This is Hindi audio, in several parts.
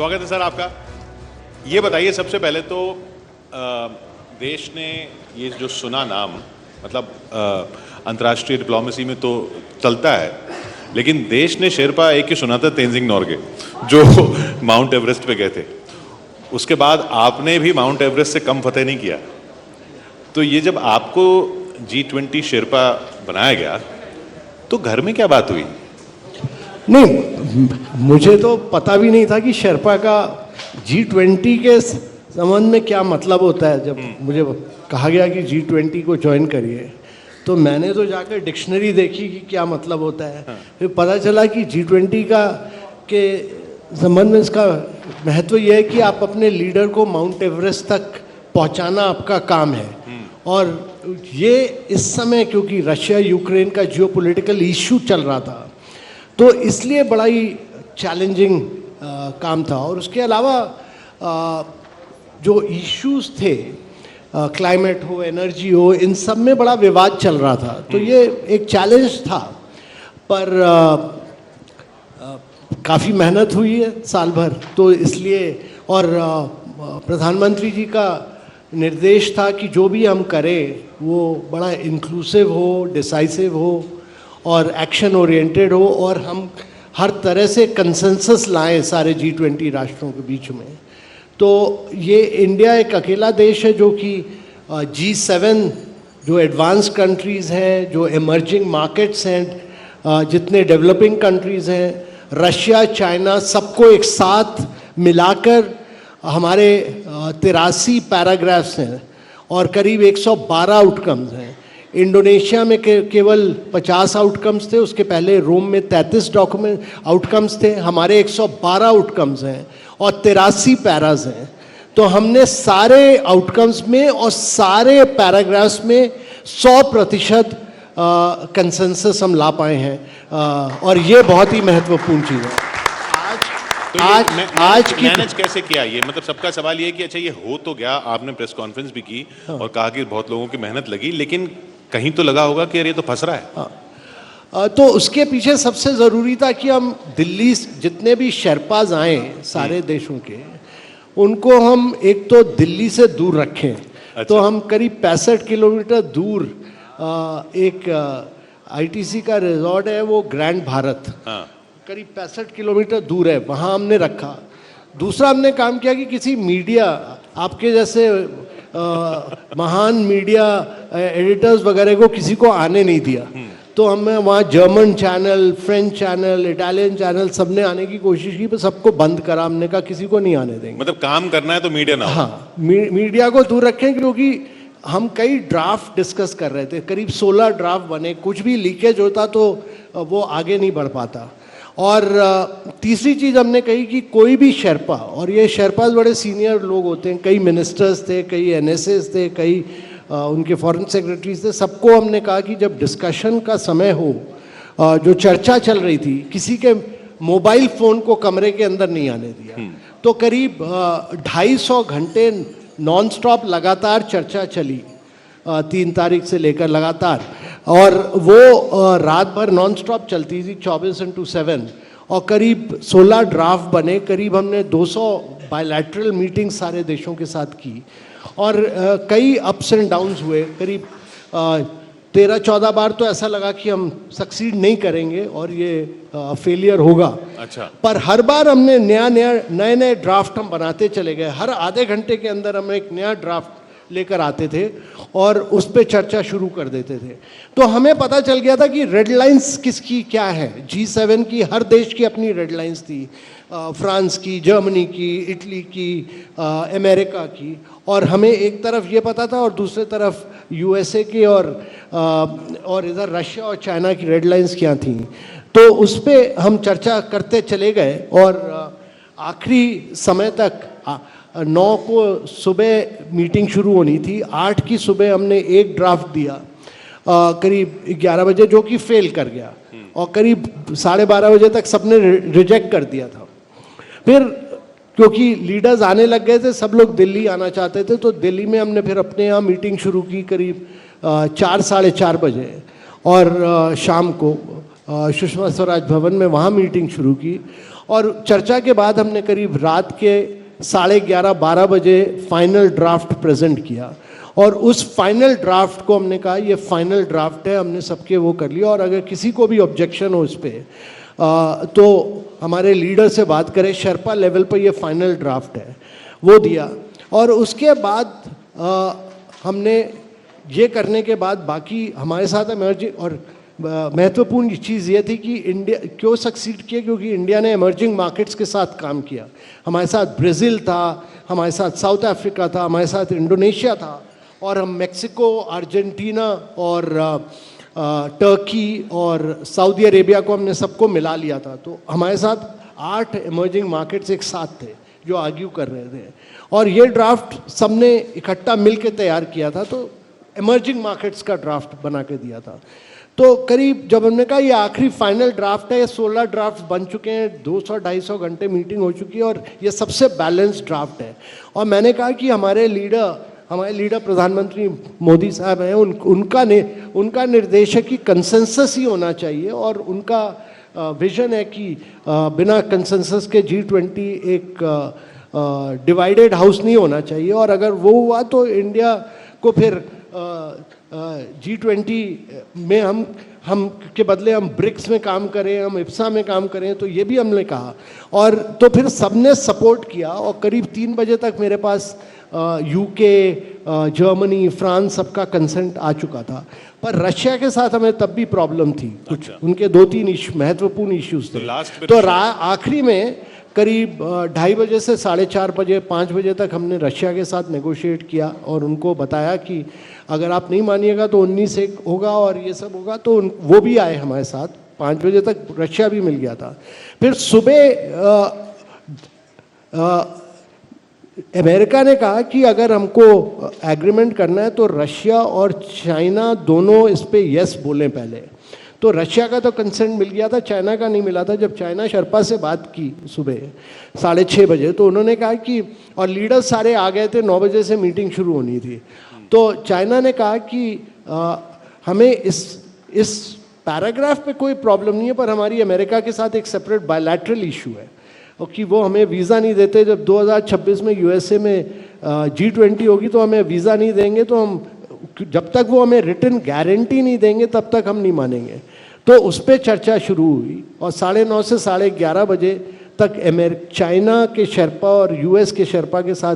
स्वागत है सर आपका। ये बताइए सबसे पहले तो देश ने ये जो सुना नाम, मतलब अंतर्राष्ट्रीय डिप्लोमेसी में तो चलता है, लेकिन देश ने शेरपा एक ही सुना था, तेंजिंग नोर्गे, जो माउंट एवरेस्ट पे गए थे। उसके बाद आपने भी माउंट एवरेस्ट से कम फतेह नहीं किया। तो ये जब आपको G20 शेरपा बनाया गया तो घर में क्या बात हुई? नहीं, मुझे तो पता भी नहीं था कि शेरपा का G20 के संबंध में क्या मतलब होता है। जब मुझे कहा गया कि G20 को ज्वाइन करिए तो मैंने तो जाकर डिक्शनरी देखी कि क्या मतलब होता है। फिर पता चला कि G20 का के संबंध में इसका महत्व यह है कि आप अपने लीडर को माउंट एवरेस्ट तक पहुंचाना आपका काम है। और ये इस समय क्योंकि रशिया यूक्रेन का जियोपॉलिटिकल इशू चल रहा था तो इसलिए बड़ा ही चैलेंजिंग काम था। और उसके अलावा जो इश्यूज थे, क्लाइमेट हो, एनर्जी हो, इन सब में बड़ा विवाद चल रहा था। तो ये एक चैलेंज था, पर काफ़ी मेहनत हुई है साल भर, तो इसलिए। और प्रधानमंत्री जी का निर्देश था कि जो भी हम करें वो बड़ा इंक्लूसिव हो, डिसाइसिव हो और एक्शन ओरिएंटेड हो, और हम हर तरह से कंसेंसस लाएं सारे G20 राष्ट्रों के बीच में। तो ये इंडिया एक अकेला देश है जो कि G7 जो एडवांस कंट्रीज़ हैं, जो इमर्जिंग मार्केट्स हैं, जितने डेवलपिंग कंट्रीज़ हैं, रशिया, चाइना, सबको एक साथ मिलाकर हमारे 83 पैराग्राफ्स हैं और करीब 112 आउटकम्स हैं। इंडोनेशिया में केवल 50 आउटकम्स थे, उसके पहले रोम में 33 आउटकम्स थे। हमारे 112 आउटकम्स हैं और 83 पैराज हैं। तो हमने सारे आउटकम्स में और सारे पैराग्राफ्स में 100% कंसेंसस हम ला पाए हैं, और ये बहुत ही महत्वपूर्ण चीज़ है। आज की मैनेज कैसे किया ये? मतलब सबका सवाल ये है कि अच्छा ये हो तो गया, आपने प्रेस कॉन्फ्रेंस भी की और कहा कि बहुत लोगों की मेहनत लगी, लेकिन कहीं तो लगा होगा कि यार ये तो फंस रहा है। तो उसके पीछे सबसे ज़रूरी था कि हम दिल्ली, जितने भी शेरपाज आए सारे देशों के, उनको हम एक तो दिल्ली से दूर रखें। अच्छा। तो हम करीब 65 किलोमीटर दूर एक ITC का रिजॉर्ट है, वो ग्रैंड भारत, करीब 65 किलोमीटर दूर है, वहाँ हमने रखा। दूसरा हमने काम किया कि किसी मीडिया, आपके जैसे महान मीडिया एडिटर्स वगैरह को किसी को आने नहीं दिया। तो हमने वहाँ German channel, French channel, Italian channel, सब ने आने की कोशिश की, पर सबको बंद करा। हमने कहा किसी को नहीं आने देंगे। मतलब काम करना है तो मीडिया ना हो। हाँ, मीडिया को दूर रखें, क्योंकि हम कई ड्राफ्ट डिस्कस कर रहे थे, करीब 16 ड्राफ्ट बने। कुछ भी लीकेज होता तो वो आगे नहीं बढ़ पाता। और तीसरी चीज़ हमने कही कि कोई भी शेरपा, और ये शेरपाज बड़े सीनियर लोग होते हैं, कई मिनिस्टर्स थे, कई NSAs थे, कई उनके फॉरेन सेक्रेटरीज थे, सबको हमने कहा कि जब डिस्कशन का समय हो, जो चर्चा चल रही थी, किसी के मोबाइल फ़ोन को कमरे के अंदर नहीं आने दिया। तो करीब 250 घंटे नॉन स्टॉप लगातार चर्चा चली, 3 तारीख से लेकर लगातार, और वो रात भर नॉन स्टॉप चलती थी 24/7, और करीब 16 ड्राफ्ट बने। करीब हमने 200 बायलैटरल मीटिंग सारे देशों के साथ की, और कई अप्स एंड डाउन्स हुए। करीब 13-14 बार तो ऐसा लगा कि हम सक्सीड नहीं करेंगे और ये फेलियर होगा। अच्छा। पर हर बार हमने नए ड्राफ्ट हम बनाते चले गए। हर आधे घंटे के अंदर हम एक नया ड्राफ्ट लेकर आते थे और उस पर चर्चा शुरू कर देते थे। तो हमें पता चल गया था कि रेड लाइंस किसकी क्या है। G7 की, हर देश की अपनी रेड लाइंस थी, फ्रांस की, जर्मनी की, इटली की, अमेरिका की, और हमें एक तरफ ये पता था और दूसरे तरफ USA की और इधर रशिया और चाइना की रेड लाइंस क्या थी। तो उस पर हम चर्चा करते चले गए, और आखिरी समय तक 9 को सुबह मीटिंग शुरू होनी थी, 8 की सुबह हमने एक ड्राफ्ट दिया करीब 11 बजे, जो कि फेल कर गया, और करीब 12:30 बजे तक सबने रिजेक्ट कर दिया था। फिर क्योंकि लीडर्स आने लग गए थे, सब लोग दिल्ली आना चाहते थे, तो दिल्ली में हमने फिर अपने यहाँ मीटिंग शुरू की करीब 4-4:30 बजे, और शाम को सुषमा स्वराज भवन में वहाँ मीटिंग शुरू की। और चर्चा के बाद हमने करीब रात के 11:30-12 बजे फाइनल ड्राफ्ट प्रेजेंट किया, और उस फाइनल ड्राफ्ट को हमने कहा ये फाइनल ड्राफ्ट है, हमने सबके वो कर लिया, और अगर किसी को भी ऑब्जेक्शन हो इस पर तो हमारे लीडर से बात करें, शर्पा लेवल पर ये फाइनल ड्राफ्ट है, वो दिया। और उसके बाद हमने ये करने के बाद बाकी हमारे साथ इमर्जिंग और महत्वपूर्ण चीज़ ये थी कि इंडिया क्यों सक्सीड किया, क्योंकि इंडिया ने इमर्जिंग मार्केट्स के साथ काम किया। हमारे साथ ब्राज़ील था, हमारे साथ साउथ अफ्रीका था, हमारे साथ इंडोनेशिया था, और हम मेक्सिको, अर्जेंटीना और टर्की और सऊदी अरेबिया को हमने सबको मिला लिया था। तो हमारे साथ 8 इमर्जिंग मार्केट्स एक साथ थे जो आर्ग्यू कर रहे थे, और ये ड्राफ्ट सबने इकट्ठा मिल के तैयार किया था, तो इमर्जिंग मार्केट्स का ड्राफ्ट बना के दिया था। तो करीब जब हमने कहा ये आखिरी फाइनल ड्राफ्ट है, ये 16 ड्राफ्ट बन चुके हैं, 200-250 घंटे मीटिंग हो चुकी है, और ये सबसे बैलेंस्ड ड्राफ्ट है। और मैंने कहा कि हमारे लीडर प्रधानमंत्री मोदी साहब हैं, उनका निर्देश है कि कंसेंसस ही होना चाहिए, और उनका विजन है कि बिना कंसेंसस के G20 एक डिवाइडेड हाउस नहीं होना चाहिए, और अगर वो हुआ तो इंडिया को फिर G20 में हम के बदले हम ब्रिक्स में काम करें, हम इप्सा में काम करें, तो ये भी हमने कहा। और तो फिर सबने सपोर्ट किया, और करीब 3 बजे तक मेरे पास यूके, जर्मनी, फ्रांस सबका कंसेंट आ चुका था। पर रशिया के साथ हमें तब भी प्रॉब्लम थी, कुछ उनके 2-3 महत्वपूर्ण इश्यूज थे। तो आखिरी में करीब 2:30 बजे से 4:30 बजे 5 बजे तक हमने रशिया के साथ नेगोशिएट किया, और उनको बताया कि अगर आप नहीं मानिएगा तो 19 होगा और ये सब होगा। तो वो भी आए हमारे साथ, 5 बजे तक रशिया भी मिल गया था। फिर सुबह अमेरिका ने कहा कि अगर हमको एग्रीमेंट करना है तो रशिया और चाइना दोनों इस पे यस बोलें पहले। तो रशिया का तो कंसेंट मिल गया था, चाइना का नहीं मिला था। जब चाइना शर्पा से बात की सुबह 6:30 बजे, तो उन्होंने कहा कि, और लीडर्स सारे आ गए थे, 9 बजे से मीटिंग शुरू होनी थी। तो चाइना ने कहा कि हमें इस पैराग्राफ पे कोई प्रॉब्लम नहीं है, पर हमारी अमेरिका के साथ एक सेपरेट बायलैटरल इशू है, और कि वो हमें वीज़ा नहीं देते। जब 2026 में यूएसए में G20 होगी तो हमें वीज़ा नहीं देंगे, तो हम जब तक वो हमें रिटन गारंटी नहीं देंगे तब तक हम नहीं मानेंगे। तो उस पर चर्चा शुरू हुई, और 9:30 से 11:30 बजे तक चाइना के शेरपा और यूएस के शेरपा के साथ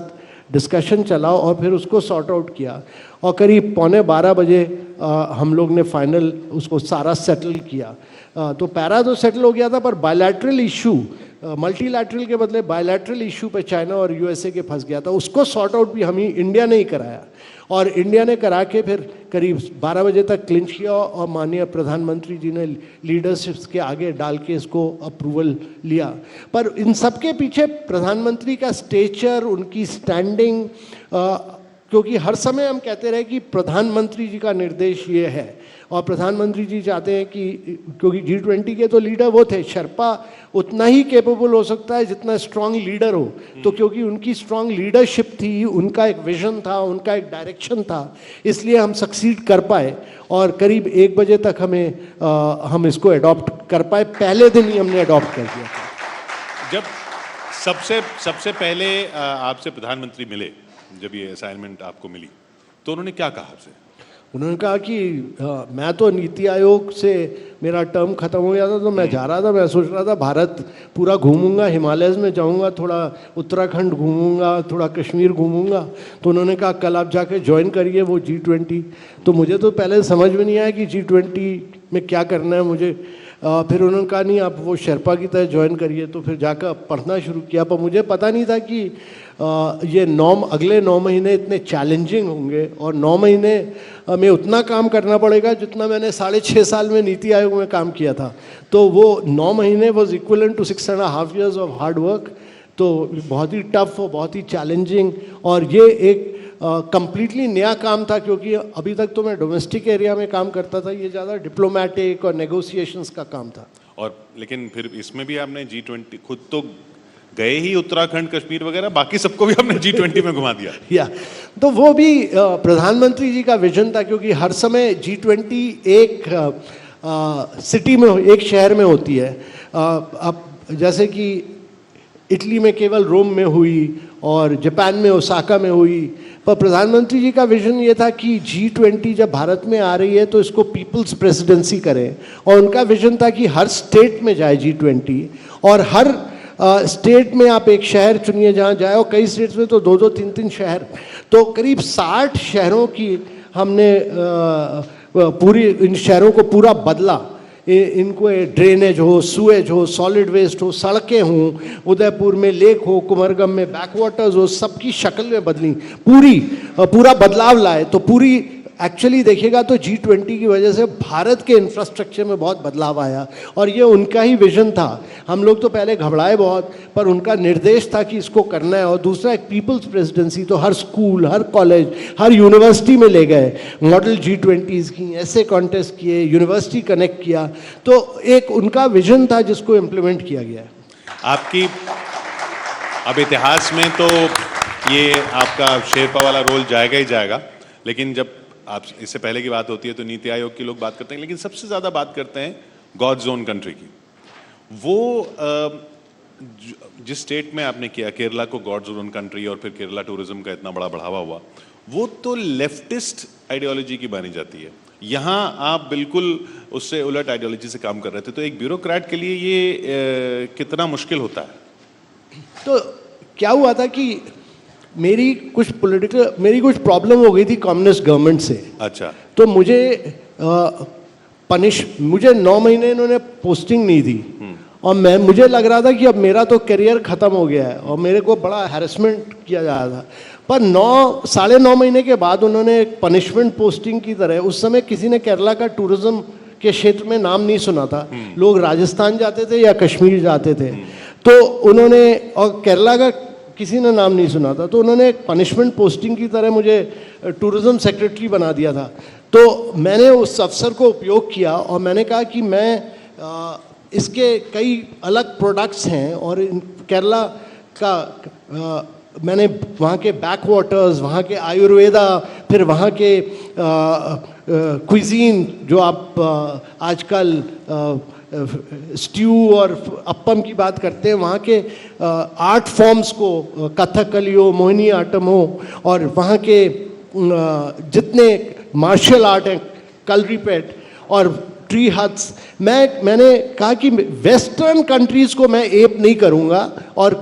डिस्कशन चला, और फिर उसको सॉर्ट आउट किया, और करीब 11:15 बजे हम लोग ने फाइनल उसको सारा सेटल किया। तो पैरा तो सेटल हो गया था, पर बायलैटरल इशू, मल्टीलैटरल के बदले बायलैटरल इशू पे चाइना और यूएसए के फंस गया था। उसको सॉर्ट आउट भी इंडिया ने ही कराया, और इंडिया ने करा के फिर करीब 12 बजे तक क्लिंच किया, और माननीय प्रधानमंत्री जी ने लीडरशिप के आगे डाल के इसको अप्रूवल लिया। पर इन सब के पीछे प्रधानमंत्री का स्टेचर, उनकी स्टैंडिंग, क्योंकि हर समय हम कहते रहे कि प्रधानमंत्री जी का निर्देश ये है, और प्रधानमंत्री जी चाहते हैं कि, क्योंकि G20 के तो लीडर वो थे, शर्पा उतना ही कैपेबल हो सकता है जितना स्ट्रांग लीडर हो। तो क्योंकि उनकी स्ट्रांग लीडरशिप थी, उनका एक विजन था, उनका एक डायरेक्शन था, इसलिए हम सक्सीड कर पाए, और करीब 1 बजे तक हम इसको अडॉप्ट कर पाए। पहले दिन ही हमने अडॉप्ट कर दिया था। जब सबसे पहले आपसे प्रधानमंत्री मिले, जब ये असाइनमेंट आपको मिली, तो उन्होंने क्या कहा आपसे? उन्होंने कहा कि मैं तो नीति आयोग से मेरा टर्म ख़त्म हो गया था, तो मैं जा रहा था, मैं सोच रहा था भारत पूरा घूमूंगा, हिमालयज़ में जाऊंगा, थोड़ा उत्तराखंड घूमूंगा, थोड़ा कश्मीर घूमूंगा। तो उन्होंने कहा कल आप जाके ज्वाइन करिए वो G20। तो मुझे तो पहले समझ में नहीं आया कि G20 में क्या करना है मुझे। फिर उन्होंने कहा नहीं, आप वो शेरपा की तरह ज्वाइन करिए। तो फिर जाकर पढ़ना शुरू किया, पर मुझे पता नहीं था कि ये अगले 9 महीने इतने चैलेंजिंग होंगे, और 9 महीने में उतना काम करना पड़ेगा जितना मैंने 6.5 साल में नीति आयोग में काम किया था। तो वो 9 महीने was equivalent to 6.5 years of hard work. तो बहुत ही टफ और बहुत ही चैलेंजिंग, और ये एक कंप्लीटली नया काम था, क्योंकि अभी तक तो मैं डोमेस्टिक एरिया में काम करता था, ये ज़्यादा डिप्लोमेटिक और नेगोशिएशंस का काम था। और लेकिन फिर इसमें भी आपने G20, खुद तो गए ही उत्तराखंड, कश्मीर वगैरह, बाकी सबको भी आपने G20 में घुमा दिया। या तो वो भी प्रधानमंत्री जी का विजन था, क्योंकि हर समय G20 एक सिटी में, एक शहर में होती है। अब जैसे कि इटली में केवल रोम में हुई और जापान में ओसाका में हुई, पर प्रधानमंत्री जी का विजन ये था कि G20 जब भारत में आ रही है तो इसको पीपल्स प्रेसिडेंसी करें, और उनका विजन था कि हर स्टेट में जाए G20, और हर स्टेट में आप एक शहर चुनिए जहाँ जाए, और कई स्टेट्स में तो 2-2, 3-3 शहर, तो करीब 60 शहरों की हमने पूरी इन शहरों को पूरा बदला। इनको ड्रेनेज हो, सुएज हो, सॉलिड वेस्ट हो, सड़कें हों, उदयपुर में लेक हो, कुमरगम में बैकवाटर्स हो, सबकी शक्ल में बदली, पूरा बदलाव लाए। तो पूरी एक्चुअली देखिएगा तो G20 की वजह से भारत के इंफ्रास्ट्रक्चर में बहुत बदलाव आया, और ये उनका ही विजन था। हम लोग तो पहले घबराए बहुत, पर उनका निर्देश था कि इसको करना है। और दूसरा एक पीपल्स प्रेसिडेंसी, तो हर स्कूल, हर कॉलेज, हर यूनिवर्सिटी में ले गए, मॉडल G20s की, ऐसे कॉन्टेस्ट किए, यूनिवर्सिटी कनेक्ट किया, तो एक उनका विजन था जिसको इम्प्लीमेंट किया गया। आपकी अब इतिहास में तो ये आपका शेरपा वाला रोल जाएगा ही जाएगा, लेकिन जब आप इससे पहले की बात होती है तो नीति आयोग की लोग बात करते हैं, लेकिन सबसे ज़्यादा बात करते हैं गॉड्स ओन कंट्री की। वो जिस स्टेट में आपने किया, केरला को गॉड्स ओन कंट्री, और फिर केरला टूरिज्म का इतना बड़ा बढ़ावा हुआ, वो तो लेफ्टिस्ट आइडियोलॉजी की मानी जाती है। यहाँ आप बिल्कुल उससे उलट आइडियोलॉजी से काम कर रहे थे, तो एक ब्यूरोक्रेट के लिए ये कितना मुश्किल होता है? तो क्या हुआ था कि मेरी कुछ प्रॉब्लम हो गई थी कम्युनिस्ट गवर्नमेंट से। अच्छा। तो मुझे मुझे 9 महीने इन्होंने पोस्टिंग नहीं दी, और मुझे लग रहा था कि अब मेरा तो करियर ख़त्म हो गया है, और मेरे को बड़ा हैरेसमेंट किया जा रहा था। पर 9.5 महीने के बाद उन्होंने एक पनिशमेंट पोस्टिंग की तरह, उस समय किसी ने केरला का टूरिज्म के क्षेत्र में नाम नहीं सुना था, लोग राजस्थान जाते थे या कश्मीर जाते थे, तो उन्होंने, और केरला का किसी ने नाम नहीं सुना था, तो उन्होंने एक पनिशमेंट पोस्टिंग की तरह मुझे टूरिज्म सेक्रेटरी बना दिया था। तो मैंने उस अवसर को उपयोग किया, और मैंने कहा कि मैं इसके कई अलग प्रोडक्ट्स हैं, और केरला का मैंने वहाँ के बैक वाटर्स, वहाँ के आयुर्वेदा, फिर वहाँ के क्विजीन जो आप आजकल स्ट्यू और अप्पम की बात करते हैं, वहाँ के आर्ट फॉर्म्स को, कथकली हो, मोहिनी आट्टम हो, और वहाँ के जितने मार्शल आर्ट हैं, कलरीपेट और ट्री हट्स, मैंने कहा कि वेस्टर्न कंट्रीज़ को मैं एप नहीं करूँगा, और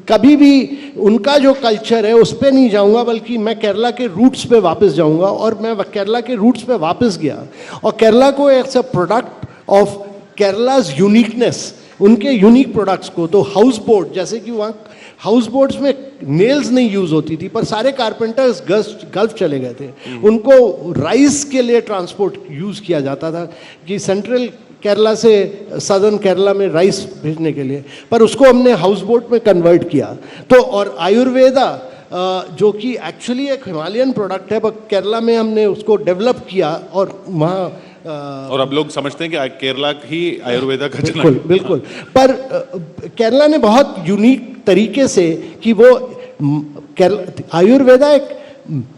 कभी भी उनका जो कल्चर है उस पर नहीं जाऊँगा, बल्कि मैं केरला के रूट्स पे वापस जाऊँगा। और मैं केरला के रूट्स पे वापस गया, और केरला को एक प्रोडक्ट ऑफ केरलाज यूनिकनेस, उनके यूनिक प्रोडक्ट्स को, तो हाउस बोट, जैसे कि वहाँ हाउस बोट्स में नेल्स नहीं यूज़ होती थी, पर सारे कारपेंटर्स गल्फ चले गए थे, उनको राइस के लिए ट्रांसपोर्ट यूज़ किया जाता था कि सेंट्रल केरला से सदर्न केरला में राइस भेजने के लिए, पर उसको हमने हाउस बोट में कन्वर्ट किया। तो और आयुर्वेदा जो कि एक्चुअली एक हिमालयन प्रोडक्ट है, पर केरला में हमने उसको डेवलप किया, और वहाँ और अब लोग समझते हैं कि केरला ही आयुर्वेदा का जनक। बिल्कुल बिल्कुल, पर केरला ने बहुत यूनिक तरीके से कि वो आयुर्वेदा एक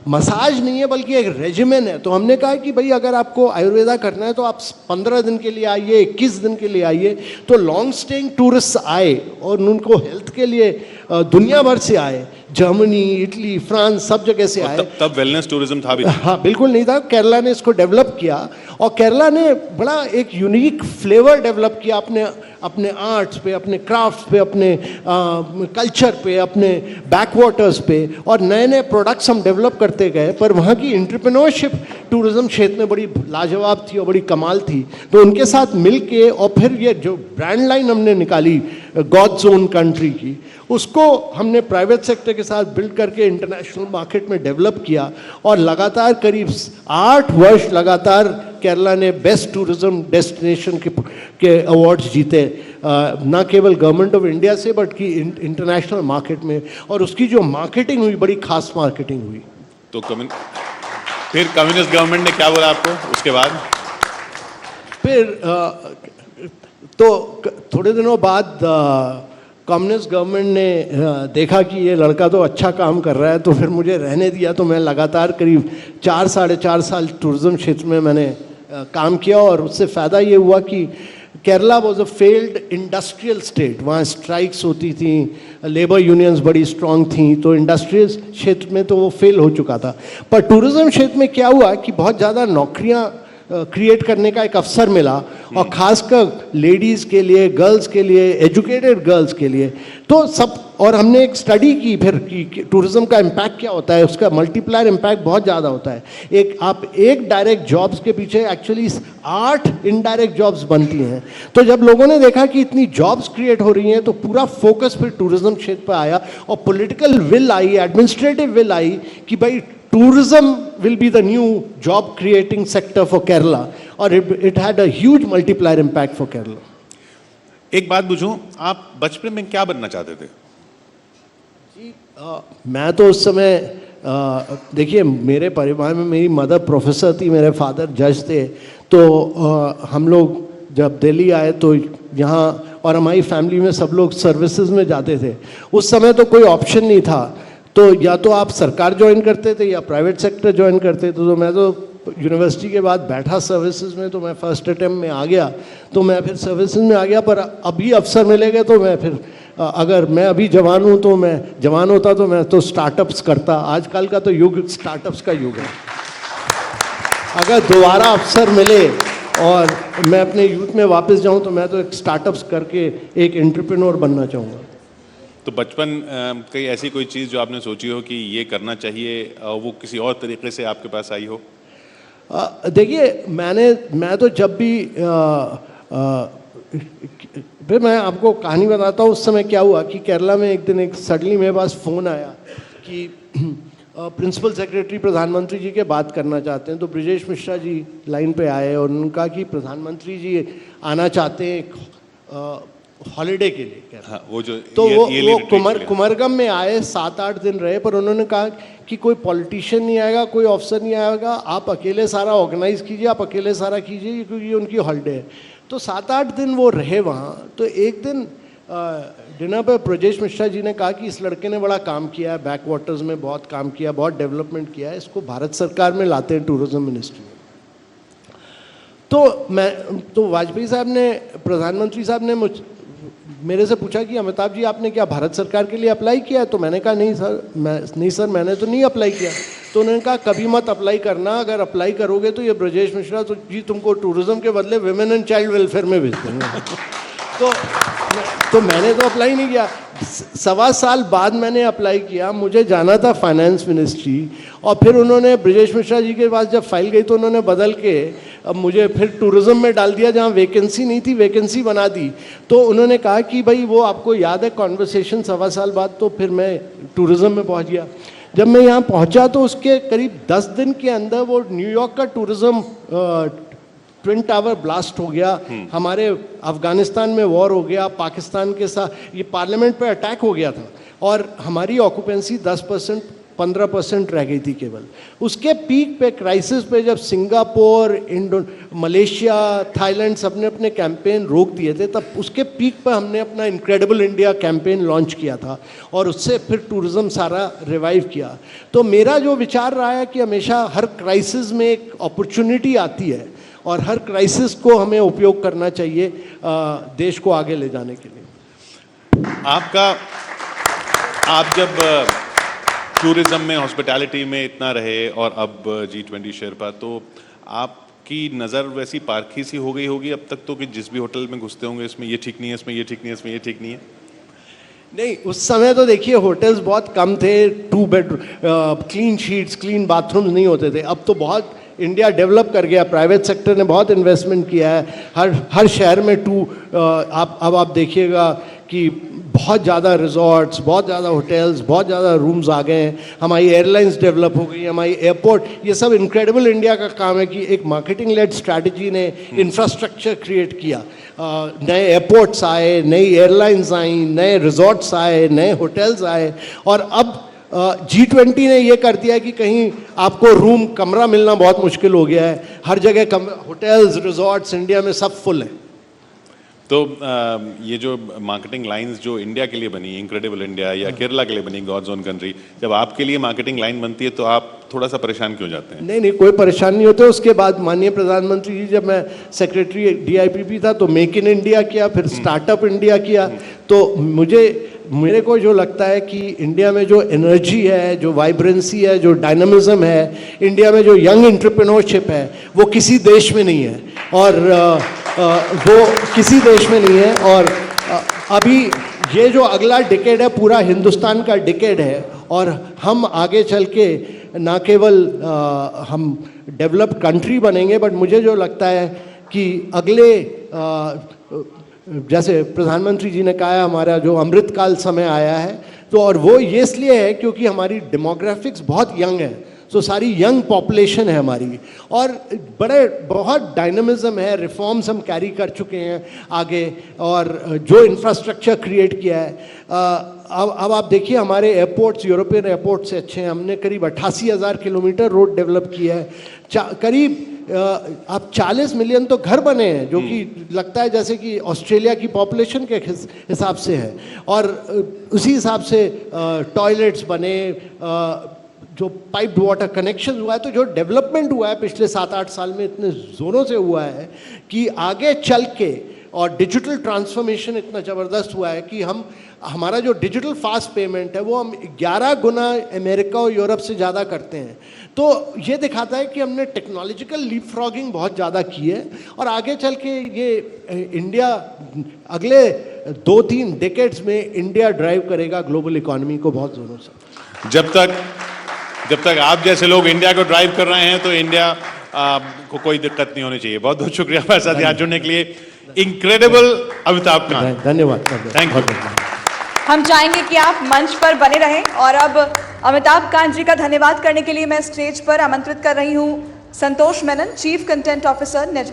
मसाज नहीं है बल्कि एक रेजिमेन है। तो हमने कहा कि भाई अगर आपको आयुर्वेदा करना है तो आप 15 दिन के लिए आइए, 21 दिन के लिए आइए। तो लॉन्ग स्टेइंग टूरिस्ट आए और उनको हेल्थ के लिए दुनिया भर से आए, जर्मनी, इटली, फ्रांस, सब जगह से आए। तब वेलनेस टूरिज्म था भी? हाँ बिल्कुल नहीं था। केरला ने इसको डेवलप किया और केरला ने बड़ा एक यूनिक फ्लेवर डेवलप किया अपने आर्ट्स पे, अपने क्राफ्ट्स पे, अपने कल्चर पे, अपने बैकवाटर्स पे, और नए नए प्रोडक्ट्स हम डेवलप करते गए। पर वहाँ की एंटरप्रेन्योरशिप टूरिज्म क्षेत्र में बड़ी लाजवाब थी और बड़ी कमाल थी। तो उनके साथ मिल के और फिर ये जो ब्रांड लाइन हमने निकाली गॉड्स ओन कंट्री की, उसको हमने प्राइवेट सेक्टर के साथ बिल्ड करके इंटरनेशनल मार्केट में डेवलप किया। और लगातार करीब 8 वर्ष लगातार केरला ने बेस्ट टूरिज्म डेस्टिनेशन के अवार्ड्स जीते, ना केवल गवर्नमेंट ऑफ इंडिया से बट कि इंटरनेशनल मार्केट में। और उसकी जो मार्केटिंग हुई, बड़ी खास मार्केटिंग हुई। तो फिर कम्युनिस्ट गवर्नमेंट ने क्या बोला आपको उसके बाद? फिर तो थोड़े दिनों बाद कम्युनिस्ट गवर्नमेंट ने देखा कि ये लड़का तो अच्छा काम कर रहा है, तो फिर मुझे रहने दिया। तो मैं लगातार करीब 4 साढ़े 4 साल टूरिज्म क्षेत्र में मैंने काम किया। और उससे फ़ायदा ये हुआ कि Kerala was a failed industrial state, वहाँ स्ट्राइक्स होती थी, लेबर यूनियंस बड़ी स्ट्रांग थी, तो इंडस्ट्रियल क्षेत्र में तो वो फेल हो चुका था। पर टूरिज्म क्षेत्र में क्या हुआ कि बहुत ज़्यादा नौकरियाँ क्रिएट करने का एक अवसर मिला, और ख़ासकर लेडीज़ के लिए, गर्ल्स के लिए, एजुकेटेड गर्ल्स के लिए। तो सब, और हमने एक स्टडी की फिर कि टूरिज़्म का इम्पैक्ट क्या होता है, उसका मल्टीप्लायर इम्पैक्ट बहुत ज़्यादा होता है। एक डायरेक्ट जॉब्स के पीछे एक्चुअली 8 इनडायरेक्ट जॉब्स बनती हैं। तो जब लोगों ने देखा कि इतनी जॉब्स क्रिएट हो रही हैं, तो पूरा फोकस फिर टूरिज़्म क्षेत्र पर आया, और political will I, administrative will I कि भाई tourism will be the new job creating sector for Kerala, or it had a huge multiplier impact for Kerala. एक बात पूछूं, आप बचपन में क्या बनना चाहते थे? मैं तो उस समय देखिए, मेरे परिवार में मेरी मदर प्रोफेसर थी, मेरे फादर जज थे। तो हम लोग जब दिल्ली आए तो यहाँ, और हमारी फैमिली में सब लोग सर्विसेज में जाते थे। उस समय तो कोई ऑप्शन नहीं था, तो या तो आप सरकार ज्वाइन करते थे या प्राइवेट सेक्टर ज्वाइन करते थे। तो मैं तो यूनिवर्सिटी के बाद बैठा सर्विसेज में, तो मैं फर्स्ट अटेम्प्ट में आ गया, तो मैं फिर सर्विसेज में आ गया। पर अभी अवसर मिलेगा तो मैं फिर, अगर मैं अभी जवान हूँ तो मैं जवान होता तो मैं तो स्टार्टअप्स करता। आजकल का तो युग स्टार्टअप्स का युग है। अगर दोबारा अवसर मिले और मैं अपने यूथ में वापस जाऊँ तो मैं तो एक स्टार्टअप्स करके एक एंटरप्रेन्योर बनना चाहूँगा। तो बचपन कहीं ऐसी कोई चीज़ जो आपने सोची हो कि ये करना चाहिए, वो किसी और तरीके से आपके पास आई हो? देखिए, मैं तो जब भी फिर मैं आपको कहानी बताता हूँ। उस समय क्या हुआ कि केरला में एक दिन एक सडनली मेरे पास फ़ोन आया कि प्रिंसिपल सेक्रेटरी प्रधानमंत्री जी के बात करना चाहते हैं। तो ब्रिजेश मिश्रा जी लाइन पे आए और उन्होंने कहा कि प्रधानमंत्री जी आना चाहते हैं हॉलीडे के लिए। हाँ, वो जो तो वो कुमरगम में आए, 7-8 दिन रहे। पर उन्होंने कहा कि कोई पॉलिटिशियन नहीं आएगा, कोई ऑफिसर नहीं आएगा, आप अकेले सारा ऑर्गेनाइज कीजिए, आप अकेले सारा कीजिए, क्योंकि ये उनकी हॉलीडे है। तो 7-8 दिन वो रहे वहाँ। तो एक दिन डिनर पर ब्रजेश मिश्रा जी ने कहा कि इस लड़के ने बड़ा काम किया है, बैक वाटर्स में बहुत काम किया, बहुत डेवलपमेंट किया है, इसको भारत सरकार में लाते हैं टूरिज्म मिनिस्ट्री में। तो वाजपेयी साहब ने, प्रधानमंत्री साहब ने मेरे से पूछा कि अमिताभ जी आपने क्या भारत सरकार के लिए अप्लाई किया है? तो मैंने कहा नहीं सर, मैंने तो नहीं अप्लाई किया। तो उन्होंने कहा कभी मत अप्लाई करना, अगर अप्लाई करोगे तो ये ब्रजेश मिश्रा तो जी तुमको टूरिज्म के बदले विमेन एंड चाइल्ड वेलफेयर में भेज देंगे। तो मैंने तो अप्लाई नहीं किया। 1.25 साल बाद मैंने अप्लाई किया। मुझे जाना था फाइनेंस मिनिस्ट्री, और फिर उन्होंने ब्रजेश मिश्रा जी के पास जब फाइल गई तो उन्होंने बदल के अब मुझे फिर टूरिज्म में डाल दिया, जहाँ वैकेंसी नहीं थी वैकेंसी बना दी। तो उन्होंने कहा कि भाई वो आपको याद है कॉन्वर्सेशन 1.25 साल बाद। तो फिर मैं टूरिज्म में पहुँच गया। जब मैं यहाँ पहुँचा तो उसके करीब 10 दिन के अंदर वो न्यूयॉर्क का टूरिज्म ट्विन टावर ब्लास्ट हो गया, हमारे अफगानिस्तान में वॉर हो गया, पाकिस्तान के साथ ये पार्लियामेंट पे अटैक हो गया था, और हमारी ऑक्यूपेंसी 10% 15% रह गई थी केवल। उसके पीक पे, क्राइसिस पे, जब सिंगापुर, मलेशिया, थाईलैंड सबने अपने कैंपेन रोक दिए थे, तब उसके पीक पर हमने अपना इनक्रेडिबल इंडिया कैंपेन लॉन्च किया था, और उससे फिर टूरिज्म सारा रिवाइव किया। तो मेरा जो विचार रहा है कि हमेशा हर क्राइसिस में एक अपॉर्चुनिटी आती है, और हर क्राइसिस को हमें उपयोग करना चाहिए देश को आगे ले जाने के लिए। आप जब टूरिज्म में, हॉस्पिटैलिटी में इतना रहे, और अब G20 शेरपा, तो आपकी नज़र वैसी पारखी सी हो गई होगी अब तक तो कि जिस भी होटल में घुसते होंगे इसमें ये ठीक नहीं है, इसमें ये ठीक नहीं है, इसमें ये ठीक नहीं है? नहीं, उस समय तो देखिए होटल्स बहुत कम थे, 2 bed clean sheets, clean bathrooms नहीं होते थे। अब तो बहुत इंडिया डेवलप कर गया, प्राइवेट सेक्टर ने बहुत इन्वेस्टमेंट किया है। हर शहर में अब आप देखिएगा कि बहुत ज़्यादा रिजॉर्ट्स, बहुत ज़्यादा होटल्स, बहुत ज़्यादा रूम्स आ गए हैं। हमारी एयरलाइंस डेवलप हो गई, हमारी एयरपोर्ट, ये सब इनक्रेडिबल इंडिया का काम है कि एक मार्केटिंग लेड स्ट्रैटेजी ने इंफ्रास्ट्रक्चर क्रिएट किया। नए एयरपोर्ट्स आए, नई एयरलाइंस आई, नए रिजॉर्ट्स आए, नए होटल्स आए, और अब G20 ने ये कर दिया है कि कहीं आपको रूम, कमरा मिलना बहुत मुश्किल हो गया है। हर जगह होटल्स, रिजॉर्ट्स इंडिया में सब फुल है। तो ये जो मार्केटिंग लाइंस जो इंडिया के लिए बनी, इनक्रेडिबल इंडिया या केरला के लिए बनी, गॉड्स ओन कंट्री, जब आपके लिए मार्केटिंग लाइन बनती है तो आप थोड़ा सा परेशान क्यों जाते हैं? नहीं, कोई परेशानी नहीं होता। उसके बाद माननीय प्रधानमंत्री जी, जब मैं सेक्रेटरी DIPP था तो मेक इन इंडिया किया, फिर स्टार्टअप इंडिया किया। तो मेरे को जो लगता है कि इंडिया में जो एनर्जी है, जो वाइब्रेंसी है, जो डायनामिज्म है, इंडिया में जो यंग एंटरप्रेन्योरशिप है, वो किसी देश में नहीं है, और वो किसी देश में नहीं है। और अभी ये जो अगला डिकेड है पूरा हिंदुस्तान का डिकेड है, और हम आगे चल के ना केवल हम डेवलप्ड कंट्री बनेंगे, बट मुझे जो लगता है कि अगले जैसे प्रधानमंत्री जी ने कहा है, हमारा जो अमृतकाल समय आया है, तो और वो ये इसलिए है क्योंकि हमारी डेमोग्राफिक्स बहुत यंग है। तो सारी यंग पॉपुलेशन है हमारी, और बहुत डायनामिज्म है। रिफॉर्म्स हम कैरी कर चुके हैं आगे, और जो इंफ्रास्ट्रक्चर क्रिएट किया है, अब आप देखिए हमारे एयरपोर्ट्स यूरोपियन एयरपोर्ट से अच्छे हैं। हमने करीब 88,000 किलोमीटर रोड डेवलप किया है। करीब आप 40 मिलियन तो घर बने हैं, जो कि लगता है जैसे कि ऑस्ट्रेलिया की पॉपुलेशन के हिसाब से है, और उसी हिसाब से टॉयलेट्स बने, जो पाइप्ड वाटर कनेक्शन हुआ है। तो जो डेवलपमेंट हुआ है पिछले 7-8 साल में इतने ज़ोरों से हुआ है कि आगे चल के, और डिजिटल ट्रांसफॉर्मेशन इतना ज़बरदस्त हुआ है कि हमारा जो डिजिटल फास्ट पेमेंट है वो हम 11 गुना अमेरिका और यूरोप से ज़्यादा करते हैं। तो ये दिखाता है कि हमने टेक्नोलॉजिकल लीप फ्रॉगिंग बहुत ज़्यादा की है, और आगे चल के ये इंडिया अगले 2-3 डेकेड्स में इंडिया ड्राइव करेगा ग्लोबल इकॉनमी को बहुत ज़ोरों से। जब तक आप जैसे लोग इंडिया को ड्राइव कर रहे हैं तो इंडिया को कोई दिक्कत नहीं होनी चाहिए। बहुत बहुत शुक्रिया हमारे साथ यहाँ जुड़ने के लिए। इनक्रेडिबल अमिताभ कांत, धन्यवाद, थैंक यू। हम चाहेंगे कि आप मंच पर बने रहें, और अब अमिताभ कांत जी का धन्यवाद करने के लिए मैं स्टेज पर आमंत्रित कर रही हूं Santosh Menon, chief content officer network.